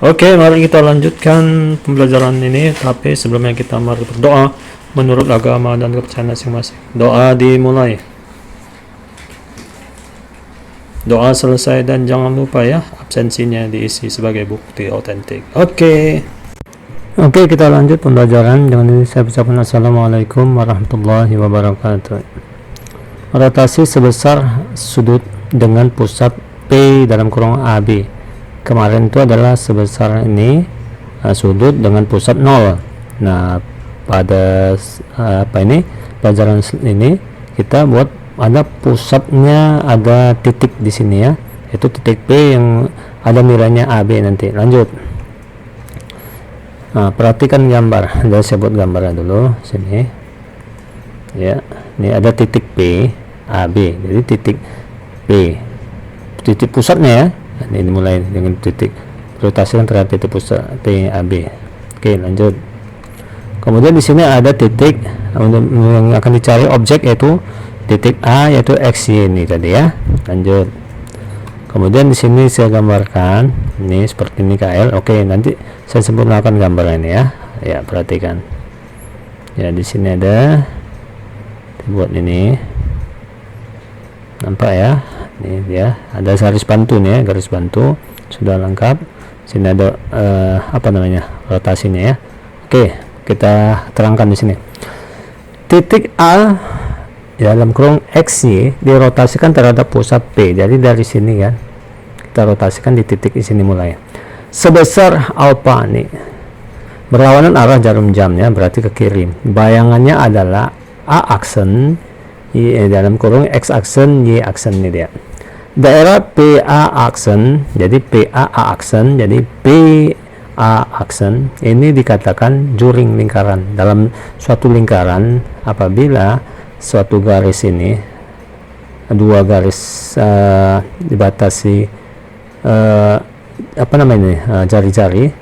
Oke, mari kita lanjutkan pembelajaran ini. Tapi sebelumnya kita mari berdoa menurut agama dan kepercayaan masing-masing. Doa dimulai. Doa selesai dan jangan lupa ya, absensinya diisi sebagai bukti otentik. Oke, kita lanjut pembelajaran. Dengan ini saya ucapkan Assalamualaikum warahmatullahi wabarakatuh. Rotasi sebesar sudut dengan pusat P dalam kurung AB. Kemarin itu adalah sebesar ini sudut dengan pusat 0. Nah, pada pelajaran ini kita buat ada pusatnya, ada titik di sini ya, itu titik P yang ada nilainya AB nanti. Lanjut. Nah, perhatikan gambar. Saya buat gambarnya dulu sini. Ya, ini ada titik P AB. Jadi titik P, titik pusatnya ya. Ini dimulai dengan titik, rotasikan terhadap titik pusat PAB. Oke, lanjut. Kemudian di sini ada titik yang akan dicari objek, yaitu titik A, yaitu XY ini tadi ya. Lanjut. Kemudian di sini saya gambarkan ini seperti ini KL. Oke, nanti saya sempurnakan gambar ini ya. Ya, perhatikan. Ya, di sini ada dibuat ini. Nampak ya? Ini dia, ada garis bantu nih ya, garis bantu sudah lengkap. Sini ada rotasinya ya. Oke, kita terangkan di sini. Titik A dalam kurung XY dirotasikan terhadap pusat P. Jadi dari sini kan kita rotasikan di titik di sini mulai. Sebesar alfa nih. Berlawanan arah jarum jamnya, berarti ke kiri. Bayangannya adalah A aksen Y dalam kurung X aksen Y aksen ini dia. Daerah PA aksen, jadi PA aksen, jadi PA aksen ini dikatakan juring lingkaran. Dalam suatu lingkaran, apabila suatu garis ini dua garis dibatasi jari-jari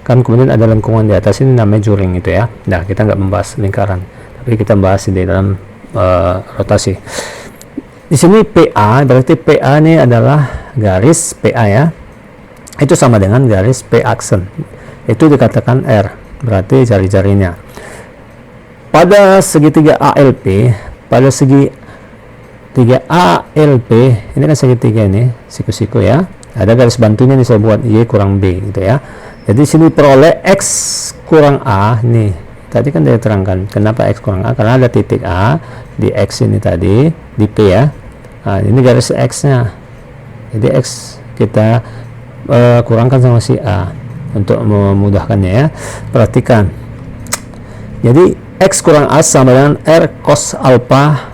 kan, kemudian ada lengkungan di atas, ini namanya juring itu ya. Nah, kita nggak membahas lingkaran, tapi kita bahas di dalam rotasi. Di sini PA, berarti PA ini adalah garis PA ya, itu sama dengan garis P aksen, itu dikatakan R, berarti jari-jarinya. Pada segitiga ALP, pada segitiga ALP ini kan segitiga ini, siku-siku ya, ada garis bantunya nih, saya buat Y kurang B gitu ya. Jadi sini peroleh X kurang A nih. Tadi kan saya terangkan kenapa X kurang A, karena ada titik A di X ini tadi, di P ya. Nah, ini garis X nya, jadi X kita kurangkan sama si A untuk memudahkannya ya. Perhatikan, jadi X kurang A sama dengan R cos alpha.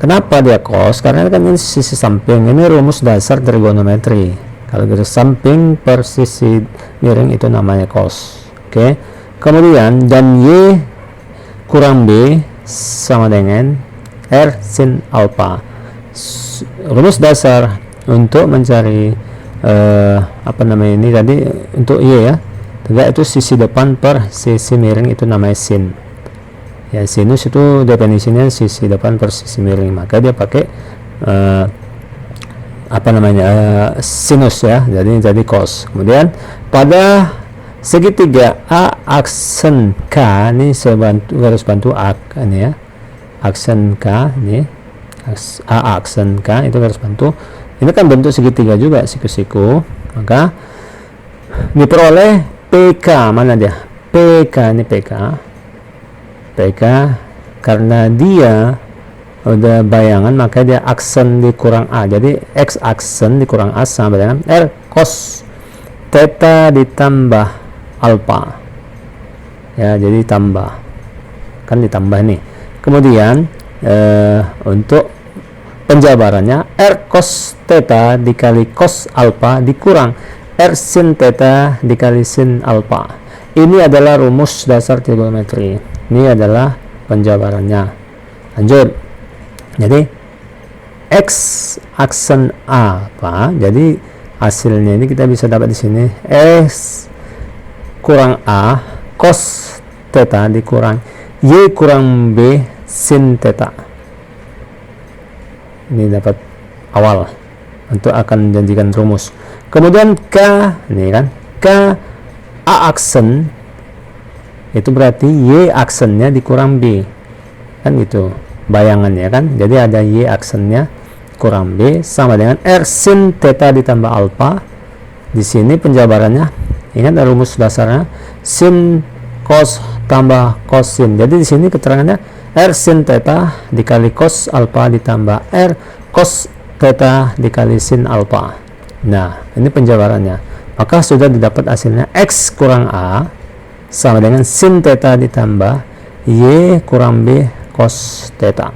Kenapa dia cos? Karena kan ini sisi samping, ini rumus dasar trigonometri. Kalau garis samping per sisi miring itu namanya cos. Oke. Kemudian dan Y kurang B sama dengan R sin alpha. Rumus dasar untuk mencari ini tadi untuk Y ya. Tegak itu sisi depan per sisi miring, itu namanya sin. Ya, sinus itu definisinya sisi depan per sisi miring, maka dia pakai sinus ya. Jadi cos. Kemudian pada segitiga A aksen K, ini saya garis bantu A ini ya, aksen K ini, A aksen K itu garis bantu. Ini kan bentuk segitiga juga, siku-siku, maka diperoleh PK. Mana dia? PK ini, PK karena dia udah bayangan, maka dia aksen dikurang A, jadi X aksen dikurang A sama dengan R cos theta ditambah alpha ya, jadi ditambah nih. Kemudian untuk penjabarannya R cos theta dikali cos alpha dikurang R sin theta dikali sin alpha. Ini adalah rumus dasar trigonometri, ini adalah penjabarannya. Lanjut. Jadi X aksen A apa, jadi hasilnya ini kita bisa dapat di sini X kurang A cos theta dikurang Y kurang B sin theta. Ini dapat awal untuk akan menjanjikan rumus. Kemudian K, ini kan K Jika A aksen itu berarti Y aksennya dikurang B, kan gitu bayangannya kan. Jadi ada Y aksennya kurang B sama dengan R sin theta ditambah alpha. Di sini penjabarannya, ingat rumus dasarnya sin cos tambah cos sin. Jadi di sini keterangannya R sin theta dikali cos alpha ditambah R cos theta dikali sin alpha. Nah, ini penjabarannya. Maka sudah didapat hasilnya X kurang A sama dengan sin theta ditambah Y kurang B cos theta.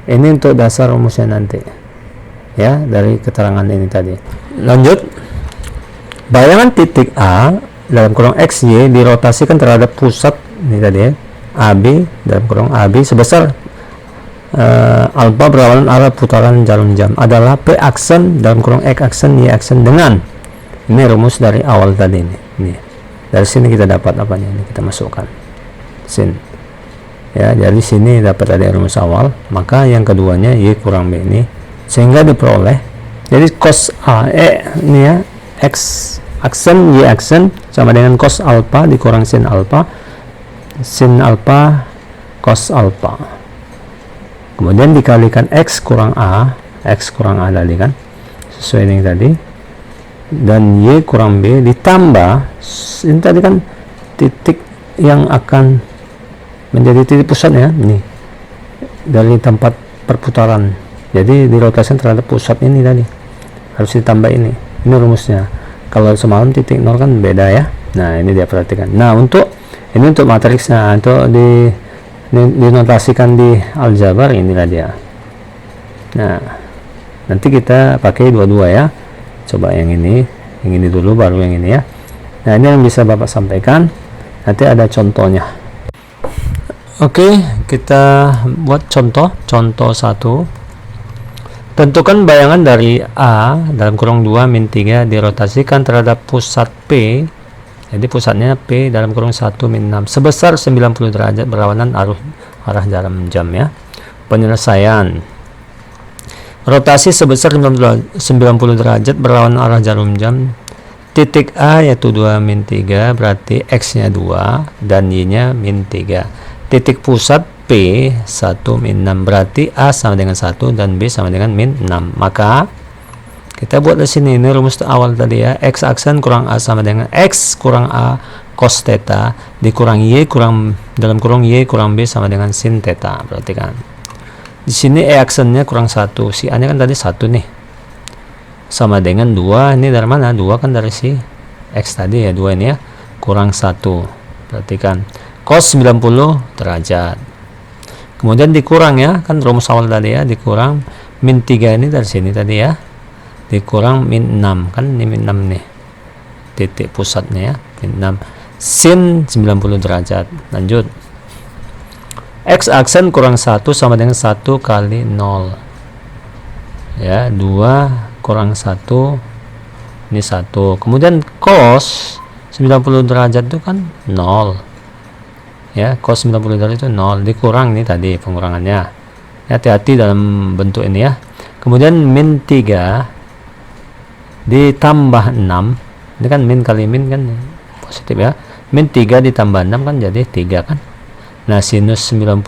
Ini untuk dasar rumusnya nanti ya, dari keterangan ini tadi. Lanjut, bayangan titik A dalam kurung XY dirotasikan terhadap pusat ini tadi ya, AB dalam kurung AB sebesar alpha berlawanan arah putaran jarum jam adalah P aksen dalam kurung X aksen Y aksen dengan, ini rumus dari awal tadi ini. Dari sini kita dapat apanya, ini kita masukkan sin ya, dari sini dapat ada rumus awal, maka yang keduanya Y kurang B ini, sehingga diperoleh jadi cos A ini ya, X aksen Y aksen sama dengan cos alpha dikurang sin alpha cos alpha, kemudian dikalikan X kurang A tadi kan, sesuai dengan tadi, dan Y kurang B ditambah ini tadi kan titik yang akan menjadi titik pusatnya ini dari tempat perputaran, jadi dirotasikan terhadap pusat ini tadi, harus ditambah ini rumusnya. Kalau semalam titik nol kan beda ya. Nah, ini dia perhatikan. Nah, untuk matriksnya, untuk dinotasikan di aljabar, inilah dia. Nah, nanti kita pakai dua-dua ya. Coba yang ini dulu, baru yang ini ya. Nah, ini yang bisa Bapak sampaikan. Nanti ada contohnya. Oke, kita buat contoh 1. Tentukan bayangan dari A dalam kurung 2 min 3 dirotasikan terhadap pusat P. Jadi pusatnya P dalam kurung 1 min 6 sebesar 90 derajat berlawanan arah jarum jam ya. Penyelesaian. Rotasi sebesar 90 derajat berlawanan arah jarum jam. Titik A yaitu 2 min 3 berarti X-nya 2 dan Y-nya min 3. Titik pusat P 1 min 6 berarti A sama dengan 1 dan B sama dengan min 6. Maka kita buat di sini, ini rumus awal tadi ya, X aksen kurang A sama dengan X kurang A cos theta dikurang Y kurang dalam kurung Y kurang B sama dengan sin theta. Perhatikan di sini E aksennya kurang 1, si A nya kan tadi 1 nih, sama dengan 2. Ini dari mana? 2 kan dari si X tadi ya, 2 ini ya, kurang 1. Perhatikan cos 90 derajat, kemudian dikurang ya, kan rumus awal tadi ya, dikurang min 3 ini dari sini tadi ya, dikurang min 6 kan, ini min 6 nih titik pusatnya ya, min 6 sin 90 derajat. Lanjut, X aksen kurang 1 sama dengan 1 kali 0 ya, 2 kurang 1 ini 1, kemudian cos 90 derajat itu kan 0 ya, cos 90 derajat itu 0 dikurang ini tadi pengurangannya ya, hati-hati dalam bentuk ini ya. Kemudian min 3 ditambah 6, ini kan min kali min kan positif ya, min 3 ditambah 6 kan jadi 3 kan. Nah, sinus 90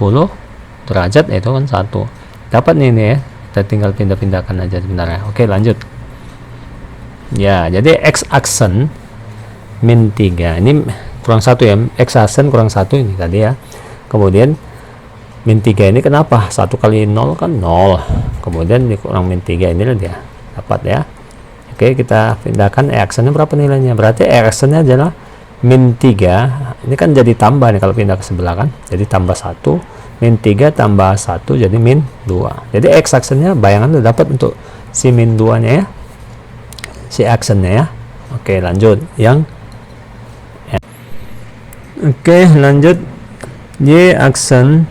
derajat itu kan 1, dapat nih ya, kita tinggal pindah-pindahkan aja sebenarnya. Oke, lanjut ya. Jadi X aksen min 3 ini kurang 1 ya, X aksen kurang 1 ini tadi ya. Kemudian min 3 ini kenapa 1 kali 0 kan 0, kemudian dikurang min 3 inilah dia dapat ya. Oke, kita pindahkan E aksennya berapa nilainya, berarti E aksennya adalah min 3, ini kan jadi tambah nih kalau pindah ke sebelah kan, jadi tambah 1, min 3 tambah 1 jadi min 2. Jadi X aksennya bayangan udah dapat untuk si min 2 nya ya, si aksennya ya. Oke, lanjut yang lanjut Y aksen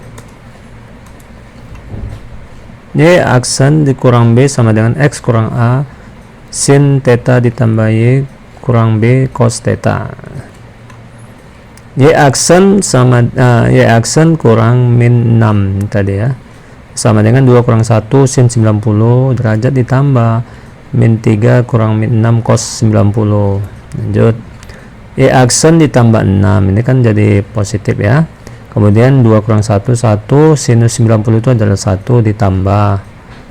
dikurang B sama dengan X kurang A sin theta ditambah Y kurang B cos theta. Y aksen kurang min 6 tadi ya, sama dengan 2 kurang 1 sin 90 derajat ditambah min 3 kurang min 6 cos 90. Lanjut. Y aksen ditambah 6, ini kan jadi positif ya. Kemudian 2 kurang 1, 1. Sinus 90 itu adalah 1 ditambah.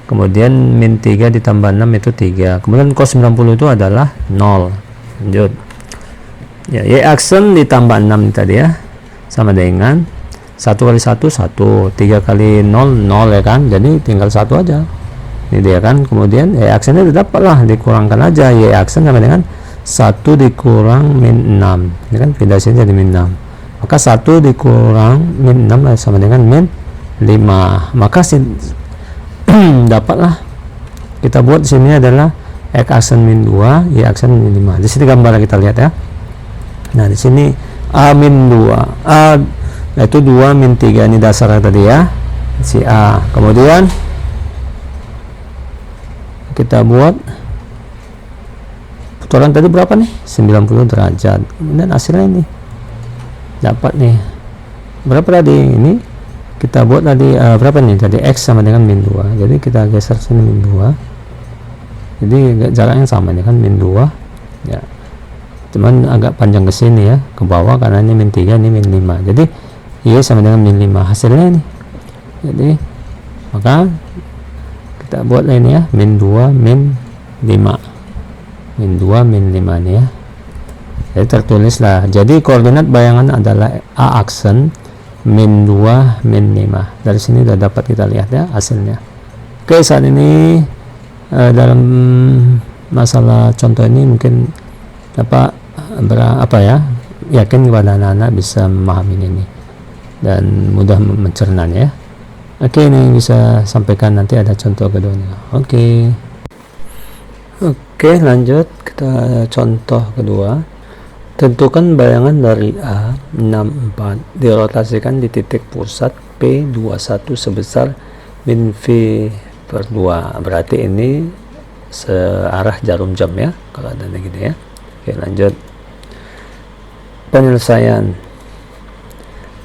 Kemudian min 3 ditambah 6 itu 3. Kemudian cos 90 itu adalah 0. Lanjut. Ya, Y aksen ditambah 6 tadi ya. Sama dengan 1 kali 1, 1. 3 kali 0, 0 ya kan. Jadi tinggal 1 aja. Ini dia kan. Kemudian Y aksennya dapatlah, dikurangkan aja. Y aksen sama dengan 1 dikurang min 6, ini kan pindah sini jadi min 6, maka 1 dikurang min 6 sama dengan min 5, maka dapatlah kita buat di sini adalah X aksen min 2, Y aksen min 5. Di sini gambar kita lihat ya. Nah di sini A min 2, A itu 2 min 3, ini dasar tadi ya, si A. Kemudian kita buat putaran tadi berapa nih, 90 derajat. Kemudian hasilnya ini dapat nih berapa tadi, ini kita buat tadi berapa nih tadi, X sama dengan min 2, jadi kita geser sini min 2, jadi jaraknya sama nih kan, min 2 ya, cuman agak panjang ke sini ya, ke bawah karena ini min 3, ini min 5, jadi Y sama dengan min 5 hasilnya ini. Jadi maka kita buat ini ya, min 2 min 5, min 2 min 5 nih ya. Jadi tertulislah, jadi koordinat bayangan adalah A aksen min 2 min 5. Dari sini sudah dapat kita lihat ya hasilnya. Oke, saat ini dalam masalah contoh ini mungkin apa ya, yakin kepada anak-anak bisa memahami ini dan mudah mencernanya ya. Oke, ini bisa sampaikan, nanti ada contoh keduanya. Oke, lanjut kita contoh kedua. Tentukan bayangan dari A 64 dirotasikan di titik pusat P21 sebesar min V per 2. Berarti ini searah jarum jam ya, kalau ada gitu ya. Oke, lanjut. Penyelesaian.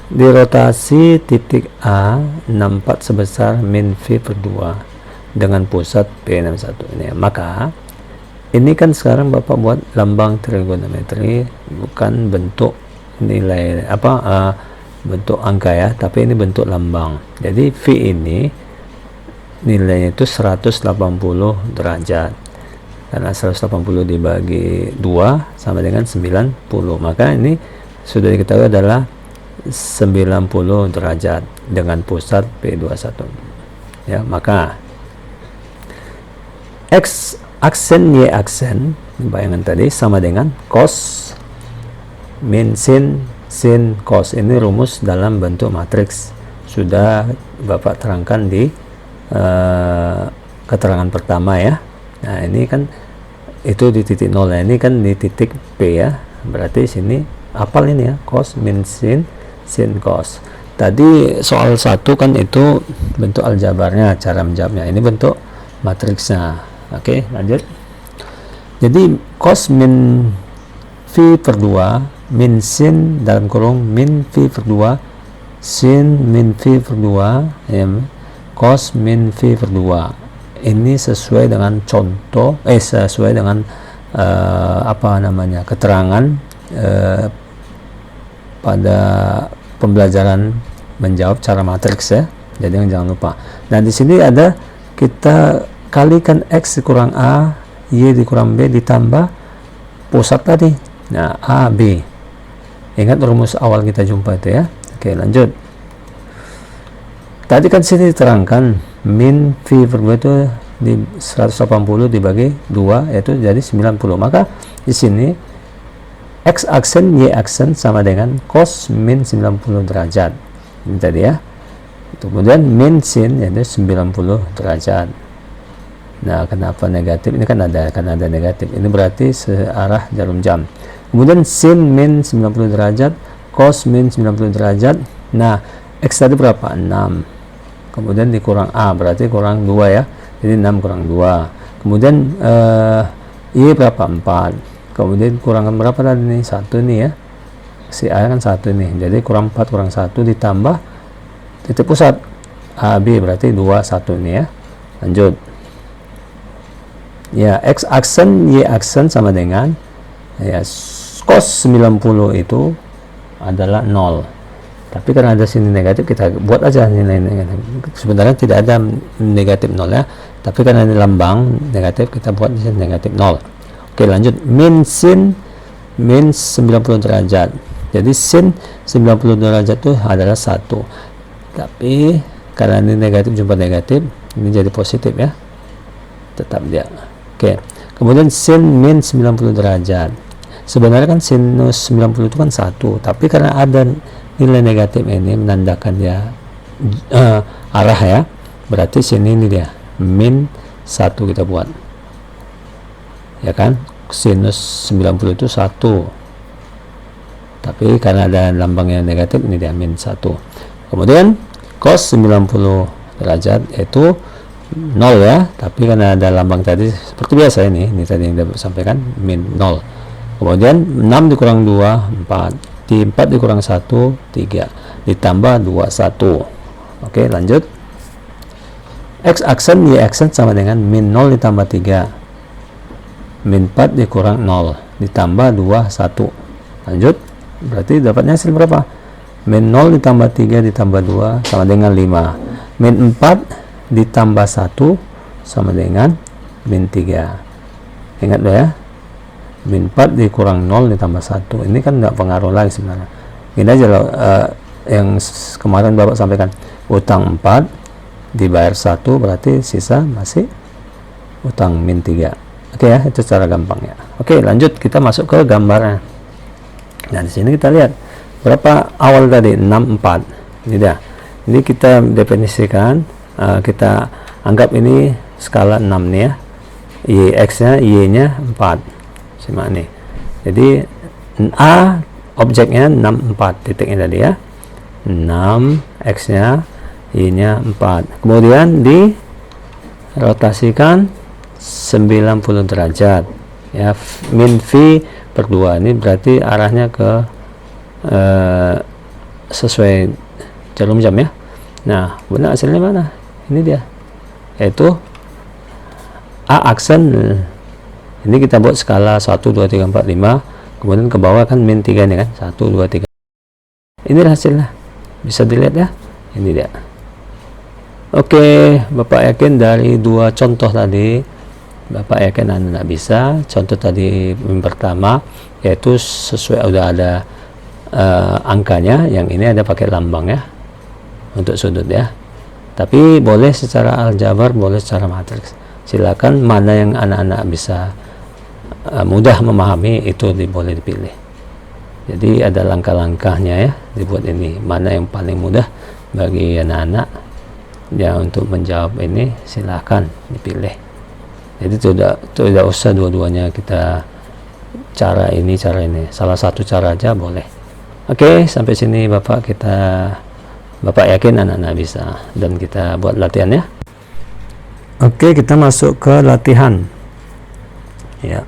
Dirotasi titik A 64 sebesar min V per 2 dengan pusat P61 ini. Maka ini kan sekarang Bapak buat lambang trigonometri, bukan bentuk nilai bentuk angka ya, tapi ini bentuk lambang. Jadi V ini nilainya itu 180 derajat, karena 180 dibagi 2 sama dengan 90, maka ini sudah diketahui adalah 90 derajat dengan pusat P21 ya. Maka X aksen Y aksen bayangan tadi sama dengan cos min sin cos. Ini rumus dalam bentuk matriks, sudah Bapak terangkan di keterangan pertama ya. Nah ini kan itu di titik 0 ya, ini kan di titik P ya, berarti sini apal ini ya, cos min sin cos. Tadi soal 1 kan itu bentuk aljabarnya, cara menjawabnya, ini bentuk matriksnya. Oke, lanjut. Jadi cos min V per 2 min sin dalam kurung min V per 2 sin min V per 2 ya, cos min V per 2. Ini sesuai dengan contoh sesuai dengan keterangan pada pembelajaran menjawab cara matriks ya. Jadi jangan lupa. Nah, di sini ada kita kalikan X dikurang A, Y dikurang B ditambah pusat tadi. Nah, A, B. Ingat rumus awal kita jumpa itu ya. Oke, lanjut. Tadi kan sini diterangkan min V per 2 itu di 180 dibagi 2 yaitu jadi 90. Maka di sini X aksen Y aksen sama dengan cos min 90 derajat. Ini tadi ya. Kemudian min sin yaitu 90 derajat. Nah, kenapa negatif? Ini kan ada negatif. Ini berarti searah jarum jam. Kemudian sin min 90 derajat, cos min 90 derajat. Nah, X tadi berapa? 6. Kemudian dikurang A, berarti kurang 2 ya. Jadi 6 kurang 2. Kemudian Y berapa? 4. Kemudian kurangan berapa tadi nih? 1 nih ya. Si A kan 1 nih. Jadi kurang 4 kurang 1 ditambah titik pusat AB, berarti 2 1 nih ya. Lanjut. Ya, X aksen Y aksen sama dengan Ya, cos 90 itu adalah 0. Tapi karena ada sini negatif, kita buat aja nilai negatif. Sebenarnya tidak ada negatif 0 ya, tapi karena ini lambang negatif, kita buat di sini negatif 0. Oke, lanjut. Min 90 derajat. Jadi sin 90 derajat itu adalah 1. Tapi karena ini negatif jumpa negatif, ini jadi positif ya. Tetap dia. Oke. Kemudian sin min 90 derajat. Sebenarnya kan sinus 90 itu kan 1, tapi karena ada nilai negatif ini menandakan dia arah ya, berarti sini ini dia min 1 kita buat ya kan. Sinus 90 itu 1, tapi karena ada lambangnya negatif, ini dia min 1. Kemudian cos 90 derajat itu 0 ya, tapi karena ada lambang tadi seperti biasa, ini tadi yang saya sampaikan, min 0. Kemudian 6 dikurang 2 4, 4 dikurang 1 3, ditambah 2 1. Oke, lanjut. X aksen Y aksen sama dengan min 0 ditambah 3, min 4 dikurang 0 ditambah 2 1. Lanjut, berarti dapatnya hasil berapa? Min 0 ditambah 3 ditambah 2 sama dengan 5, min 4 ditambah 1 sama dengan min 3. Ingat ya, min 4 dikurang 0 ditambah 1, ini kan nggak pengaruh lagi sebenarnya. Ini aja loh, yang kemarin Bapak sampaikan, utang 4 dibayar 1, berarti sisa masih utang min 3. Oke ya, itu cara gampang ya. Oke, lanjut, kita masuk ke gambarnya. Nah, di sini kita lihat berapa awal tadi, 64. Ini dia. Ini kita definisikan, kita anggap ini skala 6 nih ya. X-nya, Y-nya 4. Simak nih. Jadi A objeknya 64 titiknya tadi ya. 6, X-nya, Y-nya 4. Kemudian dirotasikan 90 derajat. Ya, min V per 2. Ini berarti arahnya ke sesuai jarum jam ya. Nah, benar hasilnya mana? Ini dia. Yaitu A aksen. Ini kita buat skala 1 2 3 4 5, kemudian ke bawah kan min 3 nih kan, 1 2 3. Ini hasilnya, bisa dilihat ya, ini dia. Oke, Bapak yakin dari 2 contoh tadi, Bapak yakin Anda bisa. Contoh tadi yang pertama yaitu sesuai, udah ada angkanya, yang ini ada pakai lambang ya untuk sudut ya. Tapi boleh secara aljabar, boleh secara matriks, silakan mana yang anak-anak bisa mudah memahami, itu boleh dipilih. Jadi ada langkah-langkahnya ya dibuat ini, mana yang paling mudah bagi anak-anak ya untuk menjawab ini, silahkan dipilih. Jadi tidak usah dua-duanya kita cara ini, salah satu cara aja boleh. Oke, sampai sini Bapak yakin anak-anak bisa, dan kita buat latihan ya. Oke, kita masuk ke latihan ya.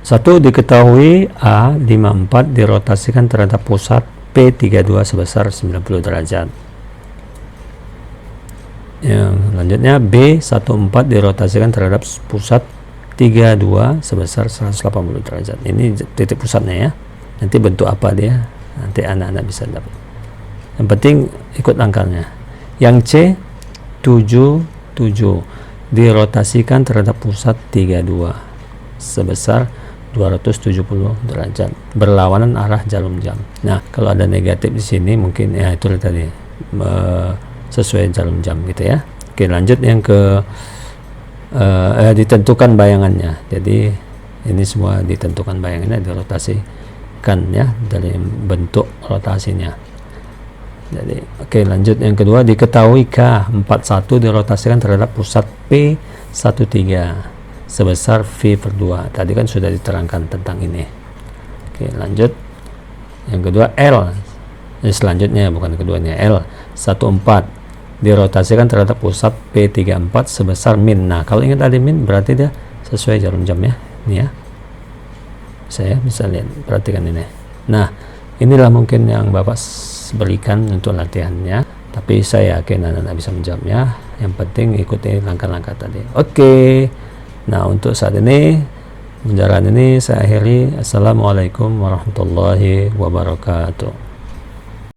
1. Diketahui A54 dirotasikan terhadap pusat P32 sebesar 90 derajat. Yang selanjutnya B14 dirotasikan terhadap pusat 32 sebesar 180 derajat. Ini titik pusatnya ya. Nanti bentuk apa dia, nanti anak-anak bisa dapat. Yang penting ikut angkanya. Yang C 77 dirotasikan terhadap pusat 32 sebesar 270 derajat berlawanan arah jarum jam. Nah, kalau ada negatif di sini mungkin ya itu tadi sesuai jarum jam gitu ya. Oke, lanjut yang ke ditentukan bayangannya. Jadi ini semua ditentukan bayangannya, dirotasikan ya dari bentuk rotasinya. Jadi oke, lanjut yang kedua, diketahui K41 dirotasikan terhadap pusat P13 sebesar V per 2. Tadi kan sudah diterangkan tentang ini. Oke, lanjut yang kedua, L selanjutnya, bukan keduanya, L14 dirotasikan terhadap pusat P34 sebesar min. Nah, kalau ingat tadi min berarti dia sesuai jarum jam ya. Ini ya, saya bisa lihat, perhatikan ini. Nah, inilah mungkin yang Bapak berikan untuk latihannya, tapi saya yakin anak-anak bisa menjawabnya. Yang penting ikuti langkah-langkah tadi. Oke. Nah, untuk saat ini Pembicaraan ini saya akhiri. Assalamualaikum warahmatullahi wabarakatuh.